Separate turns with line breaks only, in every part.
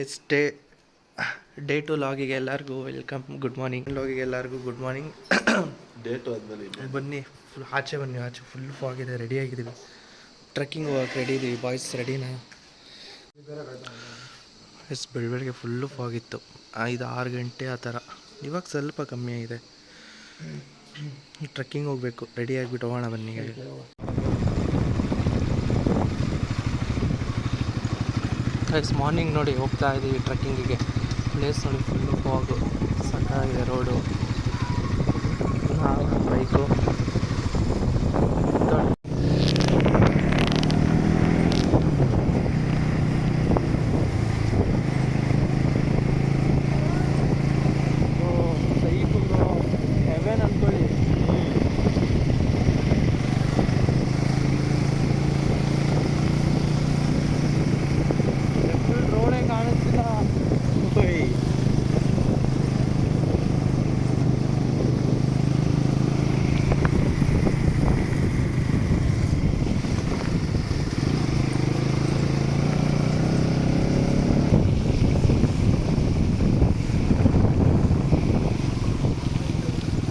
S day to ಲಾಗಿಗೆ ಎಲ್ಲರಿಗೂ welcome. Good morning. ಲಾಗಿಗೆ ಎಲ್ಲರಿಗೂ good morning.
Day to ಆದಮೇಲೆ
ಬನ್ನಿ, ಬನ್ನಿ ಆಚೆ ಫುಲ್ ಫಾಗ್ ಇದೆ. ರೆಡಿ ಆಗಿದ್ದೀವಿ, ಟ್ರೆಕ್ಕಿಂಗ್ ಹೋಗಕ್ಕೆ ರೆಡಿ ಇದ್ದೀವಿ. ಬಾಯ್ಸ್ ರೆಡಿನಾ? ಎಸ್ ಬೆಳಗ್ಗೆ ಫುಲ್ಲು ಫಾಗ್ ಇತ್ತು, 5-6 ಗಂಟೆ ಆ ಥರ. ಇವಾಗ ಸ್ವಲ್ಪ ಕಮ್ಮಿ ಆಗಿದೆ. ಟ್ರೆಕ್ಕಿಂಗ್ ಹೋಗಬೇಕು, ರೆಡಿ ಆಗಿಬಿಟ್ಟು ಹೋಗೋಣ ಬನ್ನಿ. ಎಸ್ ಮಾರ್ನಿಂಗ್ ನೋಡಿ ಹೋಗ್ತಾ ಇದ್ದೀವಿ ಟ್ರೆಕ್ಕಿಂಗಿಗೆ. ಪ್ಲೇಸ್ ನೋಡಿ ಫುಲ್ಲು ಫಾಗು, ಸಕ್ಕತ್ತಾಗಿದೆ ರೋಡು, ಬೈಕು. ಹೆವೆನ್ ಅಂದ್ಕೊಳ್ಳಿ. ರೋಡೇ ಕಾಣಿಸ್ತಿಲ್ಲ.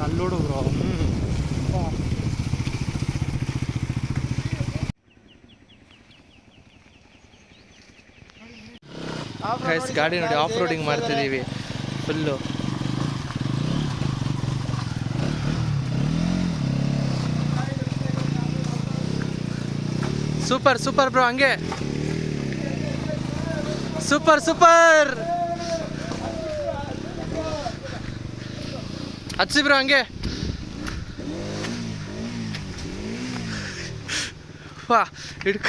ಅಲ್ಲೋಡು ಬ್ರೋ. ಗೈಸ್ ಗಾಡಿ ನೋಡಿ ಆಫ್ ರೋಡಿಂಗ್ ಮಾಡ್ತಿದ್ದೀವಿ ಫುಲ್ಲು. ಸೂಪರ್ ಸೂಪರ್ ಬ್ರೋ, ಹಂಗೆ ಸೂಪರ್ ಸೂಪರ್. ಹಚ್ಚಿ ಬ್ರೋ ಹಂಗೆ. ವಾ ಹಿಡ್ಕ.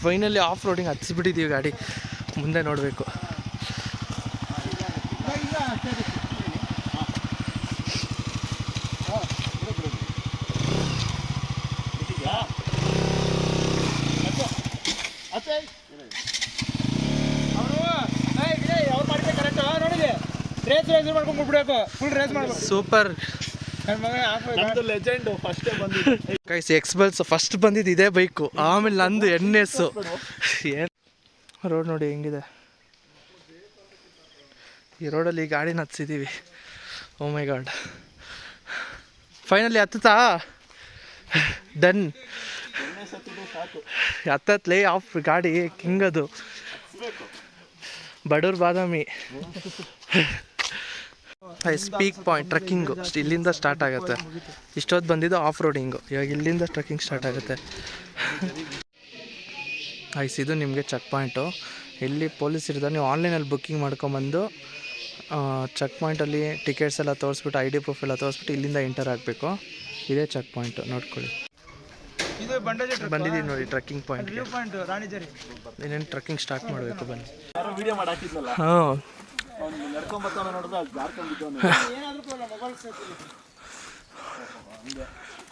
ಫೈನಲಿ ಆಫ್ ರೋಡಿಂಗ್ ಹಚ್ಚಿಬಿಟ್ಟಿದ್ದೀವಿ ಗಾಡಿ. ಮುಂದೆ ನೋಡಬೇಕು. ಸೂಪರ್ ಗೈಸ್, ಎಕ್ಸ್ಪಲ್ಸ್ ಫಸ್ಟ್ ಬಂದಿದ್ದು ಇದೇ ಬೈಕು, ಆಮೇಲೆ ನಂದು NS. ಏನು ರೋಡ್ ನೋಡಿ ಹೆಂಗಿದೆ. ಈ ರೋಡಲ್ಲಿ ಗಾಡಿನ ಹತ್ಸಿದ್ದೀವಿ. ಓ ಮೈ ಗಾಡ್, ಫೈನಲಿ ಹತ್ತುತ್ತಾ ಡನ್. ಹತ್ತತ್ಲೇ ಆಫ್ ಗಾಡಿ ಕಿಂಗದು. ಬಡೂರ್ ಬಾದಾಮಿ ಪೀಕ್ ಪಾಯಿಂಟ್ ಟ್ರೆಕ್ಕಿಂಗು ಇಲ್ಲಿಂದ ಸ್ಟಾರ್ಟ್ ಆಗುತ್ತೆ. ಇಷ್ಟೊತ್ತು ಬಂದಿದ್ದು ಆಫ್ ರೋಡಿಂಗು, ಇವಾಗ ಇಲ್ಲಿಂದ ಟ್ರೆಕ್ಕಿಂಗ್ ಸ್ಟಾರ್ಟ್ ಆಗುತ್ತೆ. ಇದು ನಿಮಗೆ ಚೆಕ್ ಪಾಯಿಂಟು. ಇಲ್ಲಿ ಪೊಲೀಸ್ ಇರ್ತಾರೆ. ನೀವು ಆನ್ಲೈನಲ್ಲಿ ಬುಕ್ಕಿಂಗ್ ಮಾಡ್ಕೊಂಬಂದು ಚೆಕ್ ಪಾಯಿಂಟಲ್ಲಿ ಟಿಕೆಟ್ಸ್ ಎಲ್ಲ ತೋರಿಸ್ಬಿಟ್ಟು ID ಪ್ರೂಫ್ ಎಲ್ಲ ತೋರಿಸ್ಬಿಟ್ಟು ಇಲ್ಲಿಂದ ಎಂಟರ್ ಆಗಬೇಕು. ಇದೇ ಚೆಕ್ ಪಾಯಿಂಟು, ನೋಡ್ಕೊಳ್ಳಿ. ಬಂದಿದ್ದೀವಿ ನೋಡಿ ಟ್ರೆಕ್ಕಿಂಗ್ ಪಾಯಿಂಟ್. ಇನ್ನೇನು ಟ್ರೆಕ್ಕಿಂಗ್ ಸ್ಟಾರ್ಟ್ ಮಾಡಬೇಕು ಬನ್ನಿ. ಹಾಂ,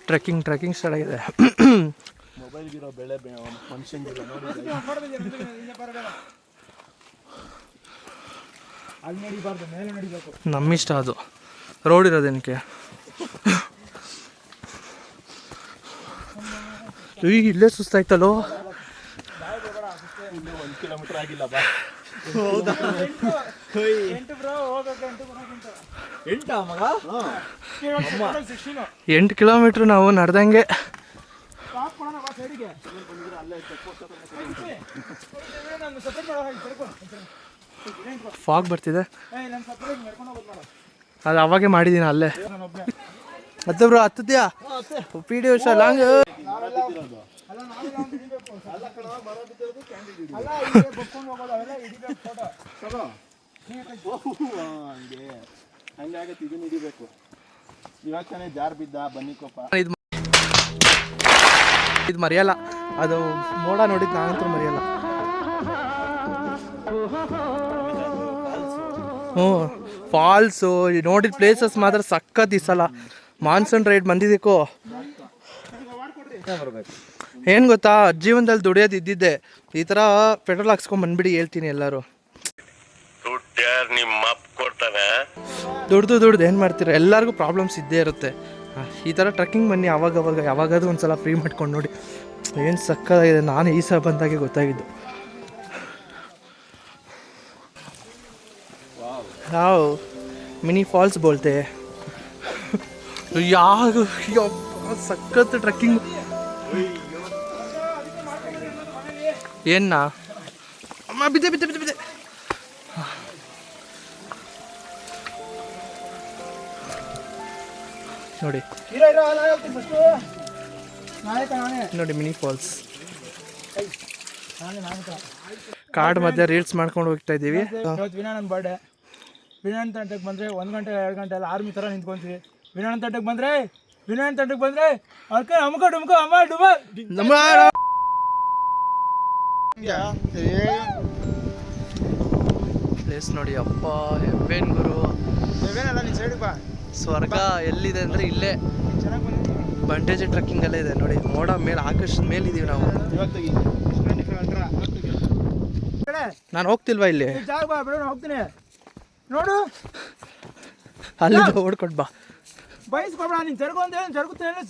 ಟ್ರೆಕ್ಕಿಂಗ್ ಸ್ಟಾರ್ಟ್ ಆಗಿದೆ. ನಮ್ಮಿಷ್ಟ ಅದು, ರೋಡ್ ಇರೋದೇನಕ್ಕೆ. ಇಲ್ಲೇ ಸುಸ್ತಾಯ್ತಲ್ಲೋ.
1 ಕಿಲೋಮೀಟರ್ ಆಗಿಲ್ಲ ಬಾ.
8 ಕಿಲೋಮೀಟ್ರ್ ನಾವು ನಡೆದಂಗೆ. ಫಾಗ್ ಬರ್ತಿದೆ, ಅದು ಅವಾಗೆ ಮಾಡಿದ್ದೀನಿ ಅಲ್ಲೇ. ಮತ್ತೆ ಬ್ರೋ ಹತ್ತಿದ್ಯಾ PD ಉಷಾ ಲಾಂಗ್. ಇದು ಮರೆಯಲ್ಲ, ಅದು ಮೋಡ ನೋಡಿದ್ದು ನಾನಂತೂ ಮರೆಯಲ್ಲ. ಫಾಲ್ಸು ನೋಡಿದ ಪ್ಲೇಸಸ್ ಮಾತ್ರ ಸಖತ್. ಈ ಸಲ ಮಾನ್ಸೂನ್ ರೈಡ್ ಬಂದಿದ್ದಕ್ಕೋ ಏನು ಗೊತ್ತಾ, ಜೀವನದಲ್ಲಿ ದುಡಿಯೋದು ಇದ್ದಿದ್ದೆ. ಈ ಥರ ಪೆಟ್ರೋಲ್ ಹಾಕ್ಸ್ಕೊಂಡು ಬಂದ್ಬಿಡಿ ಹೇಳ್ತೀನಿ ಎಲ್ಲರೂ. ದುಡ್ದು ಏನು ಮಾಡ್ತೀರ, ಎಲ್ಲರಿಗೂ ಪ್ರಾಬ್ಲಮ್ಸ್ ಇದ್ದೇ ಇರುತ್ತೆ. ಈ ಥರ ಟ್ರೆಕ್ಕಿಂಗ್ ಬನ್ನಿ ಅವಾಗವಾಗ ಯಾವಾಗಾದ್ರೂ ಒಂದು ಸಲ ಫ್ರೀ ಮಾಡ್ಕೊಂಡು ನೋಡಿ, ಏನು ಸಕ್ಕತ್ತಾಗಿದೆ. ನಾನು ಈ ಸಲ ಬಂದಾಗೆ ಗೊತ್ತಾಗಿದ್ದು. ಯಾವ ಮಿನಿ ಫಾಲ್ಸ್ ಬೋಲ್ತೆ ಯಾವ ಸಖತ್ ಟ್ರೆಕ್ಕಿಂಗ್. ಏನ ಅಮ್ಮ ಬಿದ್ದೆ ಬಿದ್ದೆ ಬಿದ್ದೆ ಬಿದ್ದೆ. ನೋಡಿ ನೋಡಿ ಮಿನಿ ಫಾಲ್ಸ್. ಕಾಡ್ ಮಧ್ಯೆ ರೀಲ್ಸ್ ಮಾಡ್ಕೊಂಡು ಹೋಗ್ತಾ ಇದ್ದೀವಿ.
ವಿನಾನಂದ್ ಬರ್ಡೇ. ವಿನಾನಂದ್ ತಂಟಕ್ಕೆ ಬಂದರೆ 1 ಗಂಟೆ 2 ಗಂಟೆ ಎಲ್ಲ ಆರ್ಮಿ ಥರ ನಿಂತ್ಕೊಂತೀವಿ. ವಿನಾನಂದ್ ತಂಟಕ್ಕೆ ಬಂದರೆ ಅದಕ್ಕೆ ಅಮ್ಕ ಡುಮ್ಕ ಅಮ್ಮ ಡುಮ
ನಮ್ಮ ಪ್ಲೇಸ್ ನೋಡಿ ಅಪ್ಪ ಹೆವ್ವೇನ್ ಗುರು.
ನೀವೇನಲ್ಲ ನಿನ್ನ ಸೈಡಿಗೆ ಬಾ.
ಸ್ವರ್ಗ ಎಲ್ಲಿದೆ ಅಂದರೆ ಇಲ್ಲೇ
ಚೆನ್ನಾಗಿ ಬಂದಿದ್ದೀವಿ.
ಬಂಡೇಜ್ ಟ್ರೆಕ್ಕಿಂಗ್ ಅಲ್ಲೇ ಇದೆ ನೋಡಿ. ಮೋಡ ಮೇಲೆ ಆಕಾಶದ ಮೇಲಿದ್ದೀವಿ ನಾವು.
ಇವಾಗ ತೆಗಿ.
ನಾನು ಹೋಗ್ತಿಲ್ವಾ ಇಲ್ಲಿ?
ಜಾಗ ಬಾ ಬಿಡು, ನಾನು ಹೋಗ್ತೀನಿ ನೋಡು.
ಅಲ್ಲಿ ಓಡ್ಕೊಂಡು ಬಾ.
ಬಯಸ್ಕೊಬೇಡ ನೀನು ಜರುಗು ಅಂತ ಹೇಳಿ ಜರುಗುತ್ತೇನೆ.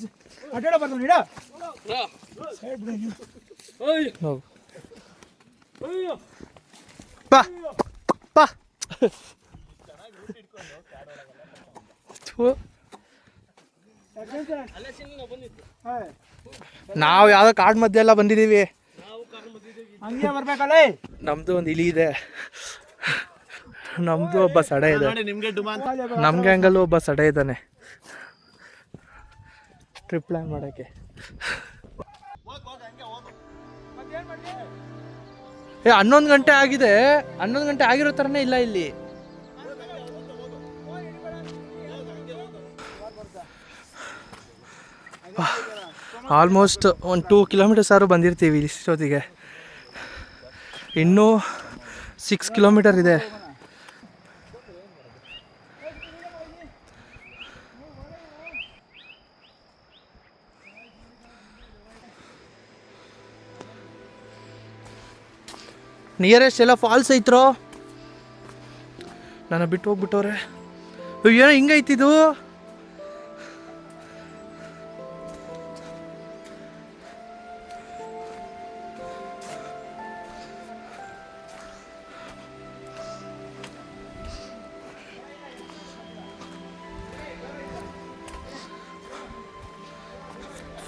ಅಡ್ಡಾಡ ಬರ್ತಾನೆ ಇಡ ಸೈಡ್ ಬಿಡು ನೀನು.
ಹೋಗು ಬಾ ಬಾ. ನಾವು ಯಾವುದೋ ಕಾಡು ಮಧ್ಯೆ ಎಲ್ಲ ಬಂದಿದ್ದೀವಿ.
ಹಂಗೆ ಬರ್ಬೇಕಲ್ಲ.
ನಮ್ಮದು ಒಂದು ಇಲಿ ಇದೆ, ನಮ್ಮದು ಒಬ್ಬ ಸಡೆ ಇದೆ, ನಮ್ಗೆ ಹಂಗಲ್ಲೂ ಒಬ್ಬ ಸಡೆ ಇದ್ದಾನೆ ಟ್ರಿಪ್ ಪ್ಲ್ಯಾನ್ ಮಾಡೋಕ್ಕೆ. ಏ 11 ಗಂಟೆ ಆಗಿದೆ. 11 ಗಂಟೆ ಆಗಿರೋ ಥರನೇ ಇಲ್ಲ ಇಲ್ಲಿ. ಆಲ್ಮೋಸ್ಟ್ ಒಂದು 2 ಕಿಲೋಮೀಟರ್ಸ್ ಆದ್ರೂ ಬಂದಿರ್ತೀವಿ ಇಷ್ಟೊತ್ತಿಗೆ. ಇನ್ನೂ 6 ಕಿಲೋಮೀಟರ್ ಇದೆ. ನಿಯರೆಸ್ಟ್ ಎಲ್ಲ ಫಾಲ್ಸ್ ಐತ್ರೋ. ನನ್ನ ಬಿಟ್ಟು ಹೋಗ್ಬಿಟ್ಟವ್ರೆ. ಏನೋ ಹಿಂಗೈತಿದು.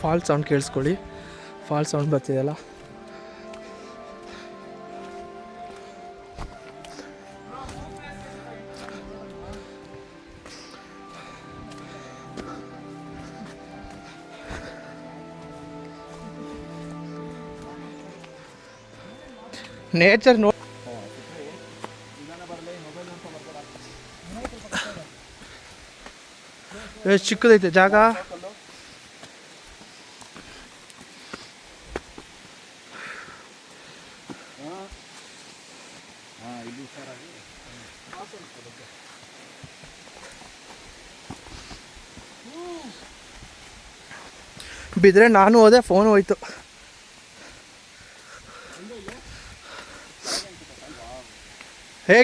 ಫಾಲ್ಸ್ ಸೌಂಡ್ ಕೇಳಿಸ್ಕೊಳ್ಳಿ. ಫಾಲ್ಸ್ ಸೌಂಡ್ ಬರ್ತಿದೆಯಲ್ಲ. ನೇಚರ್ ನೋ. ಎಷ್ಟು ಚಿಕ್ಕದೈತೆ ಜಾಗ. ಬಿದ್ದರೆ ನಾನು ಹೋದೆ, ಫೋನ್ ಹೋಯ್ತು.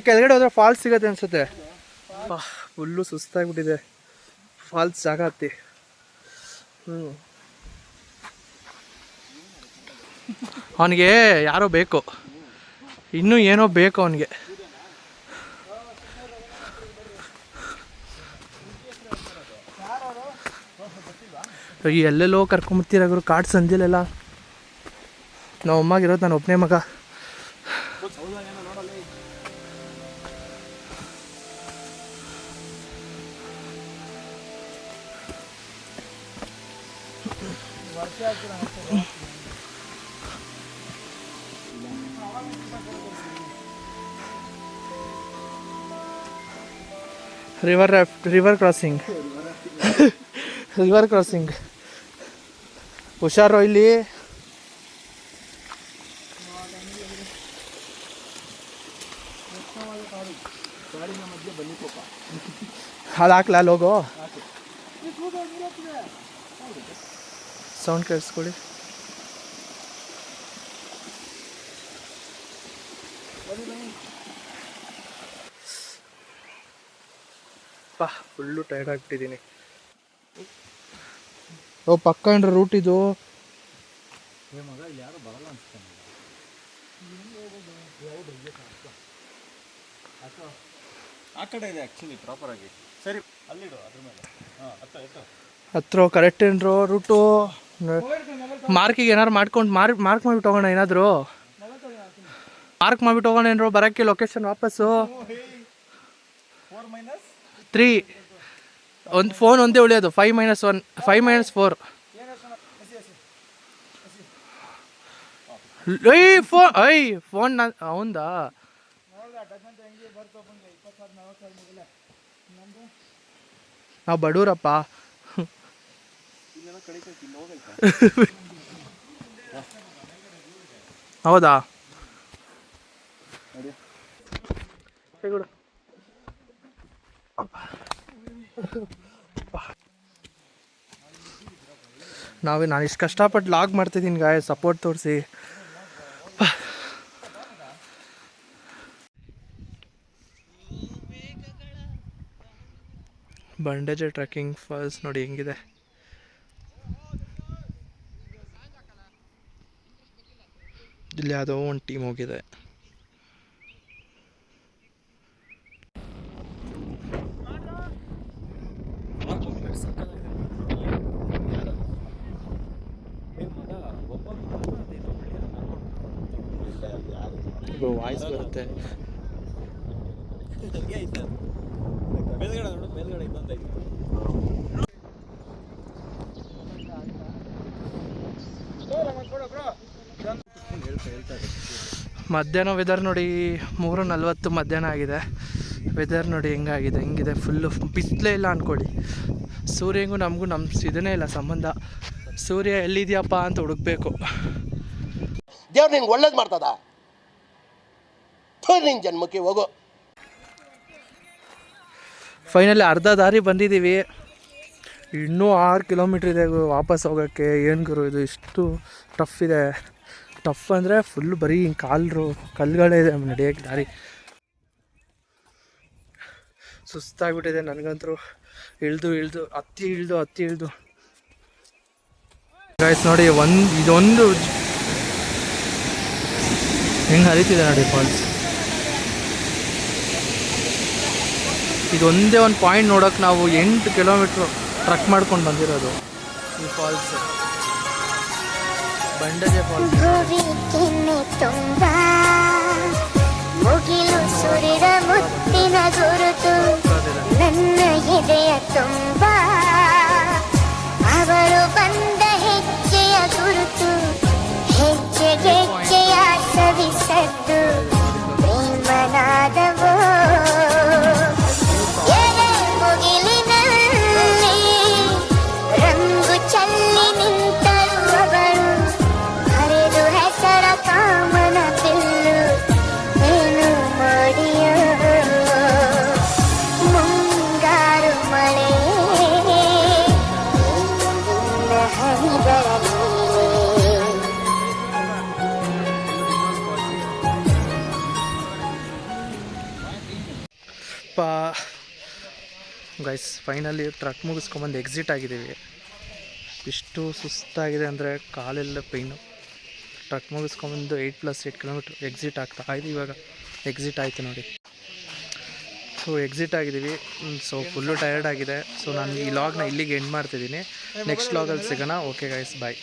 ಕೆಳಗಡೆ ಹೋದ್ರೆ ಫಾಲ್ಸ್ ಸಿಗತ್ತೆ ಅನ್ಸುತ್ತೆ. ಫುಲ್ಲು ಸುಸ್ತಾಗ್ಬಿಟ್ಟಿದೆ ಫಾಲ್ಸ್ ಜಾಗ ಹತ್ತಿ. ಅವನಿಗೆ ಯಾರೋ ಬೇಕು, ಇನ್ನೂ ಏನೋ ಬೇಕು ಅವನಿಗೆ. ಎಲ್ಲೆಲ್ಲೋ ಕರ್ಕೊಂಬರ್ತೀರಾಗ್ರು ಕಾಡು ಸಂದಿಲೆಲ್ಲ. ನಾವು ಅಮ್ಮಾಗಿರೋದು ನಾನು ಒಬ್ಬನೇ ಮಗ. River crossing river crossing. ಹುಷಾರು ಇಲ್ಲಿ. ಅದು ಹಾಕ್ಲಾ ಲೋಗೋ. ಸೌಂಡ್ ಕೇಳಿಸ್ಕೊಳ್ಳಿ. ಫುಲ್ಲು ಟೈರ್ಡ್ ಆಗಿಬಿಟ್ಟಿದ್ದೀನಿ. ಓ ಪಕ್ಕ ಏನ್ರ ರೂಟ್ ಇದು.
ಆ ಕಡೆ ಇದೆ ಆ್ಯಕ್ಚುಲಿ ಪ್ರಾಪರಾಗಿ. ಸರಿ ಅಲ್ಲಿಡು ಅದ್ರ ಮೇಲೆ. ಹಾಂ
ಹತ್ರ ಕರೆಕ್ಟ್ ಏನ್ರು ರೂಟು. ಮಾರ್ಕಿಗೆ ಏನಾರು ಮಾಡ್ಕೊಂಡು ಮಾರ್ಕ್ ಮಾಡಿಬಿಟ್ಟು ಹೋಗೋಣ. ಏನಾದರೂ ಮಾರ್ಕ್ ಮಾಡಿಬಿಟ್ಟು ಹೋಗೋಣ ಏನ್ರು ಬರೋಕ್ಕೆ ಲೊಕೇಶನ್ ವಾಪಸ್ಸು. 3 ಒಂದು ಫೋನ್ ಒಂದೇ ಉಳಿಯೋದು. 5-1 5-4 ಫೋನ್ ಅವಂದಾ. ನಾವು ಬಡೂರಪ್ಪ. ಹೌದಾ ನಾನು ಇಷ್ಟು ಕಷ್ಟಪಟ್ಟು ಲಾಗ್ ಮಾಡ್ತಿದ್ದೀನಿ ಗಾಯ, ಸಪೋರ್ಟ್ ತೋರಿಸಿ. ಬಂಡೇಜ ಟ್ರೆಕ್ಕಿಂಗ್ ಫಾಲ್ಸ್ ನೋಡಿ ಹೆಂಗಿದೆ. ಇಲ್ಲಿ ಯಾವುದೋ ಒಂದು ಟೀಮ್ ಹೋಗಿದೆ. ವಾಯ್ಸ್ ಬರುತ್ತೆ. ಮಧ್ಯಾಹ್ನ ವೆದರ್ ನೋಡಿ 3:40 ಮಧ್ಯಾಹ್ನ ಆಗಿದೆ. ವೆದರ್ ನೋಡಿ ಹೆಂಗಿದೆ ಫುಲ್ಲು ಬಿಸಿಲೇ ಇಲ್ಲ ಅಂದ್ಕೊಳ್ಳಿ. ಸೂರ್ಯಂಗೂ ನಮಗೂ ಇದನ್ನೇ ಇಲ್ಲ ಸಂಬಂಧ. ಸೂರ್ಯ ಎಲ್ಲಿದೆಯಪ್ಪ ಅಂತ ಹುಡುಕ್ಬೇಕು.
ದೇವ್ರು ನಿನ್ಗೆ ಒಳ್ಳೇದು ಮಾಡ್ತದ, ನಿನ್ನ ಜನ್ಮಕ್ಕೆ ಹೋಗೋ.
ಫೈನಲಿ ಅರ್ಧ ದಾರಿ ಬಂದಿದ್ದೀವಿ. ಇನ್ನೂ 6 ಕಿಲೋಮೀಟ್ರ್ ಇದೆ ವಾಪಸ್ ಹೋಗೋಕ್ಕೆ. ಏನು ಗುರು ಇದು ಇಷ್ಟು ಟಫ್ ಇದೆ. ಟಫ್ ಅಂದರೆ ಫುಲ್ ಬರೀ ಕಲ್ಲುಗಳೇ ಇದೆ ನಡೆಯೋಕ್ಕೆ ದಾರಿ. ಸುಸ್ತಾಗ್ಬಿಟ್ಟಿದೆ ನನಗಂತೂ. ಹತ್ತಿ ಇಳಿದು ಗೈಸ್ ನೋಡಿ ಇದೊಂದು ಹೆಂಗೆ ಹರಿತಿದೆ ನೋಡಿ ಫಾಲ್ಸ್. ಇದೊಂದೇ ಒಂದು ಪಾಯಿಂಟ್ ನೋಡೋಕೆ ನಾವು 8 ಕಿಲೋಮೀಟ್ರು ಟ್ರಕ್ ಮಾಡ್ಕೊಂಡು ಬಂದಿರೋದು. ಈ ಫಾಲ್ಸ್ ಬಂಡಜೆ ಫಾಲ್ಸ್.
ಮುಗಿಲು ಸುರಿದ ಮುತ್ತಿನ ಗುರುತು ನನ್ನ ಎದೆಯ ತುಂಬ, ಅವರು ಬಂದ ಹೆಜ್ಜೆಯ ಗುರುತು, ಹೆಜ್ಜೆಯ ಸವಿಸದ್ದು ಪ್ರೇಮನಾದವೋ. ಎದೆ ಮುಗಿಲಿನಲ್ಲಿ ರಂಗು ಚಲ್ಲಿ ನಿಂತರು ಅವರು, ಹರಿದು ಹೆಸರ ಕಾಮನ ಬಿಲ್ಲು ಏನು ಮಾಡಿಯೋ. ಮುಂಗಾರು ಮಳೆ ಹರಿದರಲಿ
ಗೈಸ್ ಫೈನಲಿ ಟ್ರಕ್ ಮುಗಿಸ್ಕೊಂಬಂದು ಎಕ್ಸಿಟ್ ಆಗಿದ್ದೀವಿ. ಇಷ್ಟು ಸುಸ್ತಾಗಿದೆ ಅಂದರೆ ಕಾಲೆಲ್ಲ ಪೈನು. ಟ್ರಕ್ ಮುಗಿಸ್ಕೊಂಬಂದು 8+8 ಕಿಲೋಮೀಟ್ರ್ ಎಕ್ಸಿಟ್ ಆಗ್ತಾ ಇದೆ. ಇವಾಗ ಎಕ್ಸಿಟ್ ಆಯಿತು ನೋಡಿ. ಸೊ ಎಕ್ಸಿಟ್ ಆಗಿದ್ದೀವಿ. ಸೊ ಫುಲ್ಲು ಟಯರ್ಡ್ ಆಗಿದೆ. ಸೊ ನಾನು ಈ ಲಾಗ್ನ ಇಲ್ಲಿಗೆ ಎಂಡ್ ಮಾಡ್ತಿದ್ದೀನಿ. ನೆಕ್ಸ್ಟ್ ಲಾಗಲ್ಲಿ ಸಿಗೋಣ. ಓಕೆ ಗೈಸ್, ಬಾಯ್.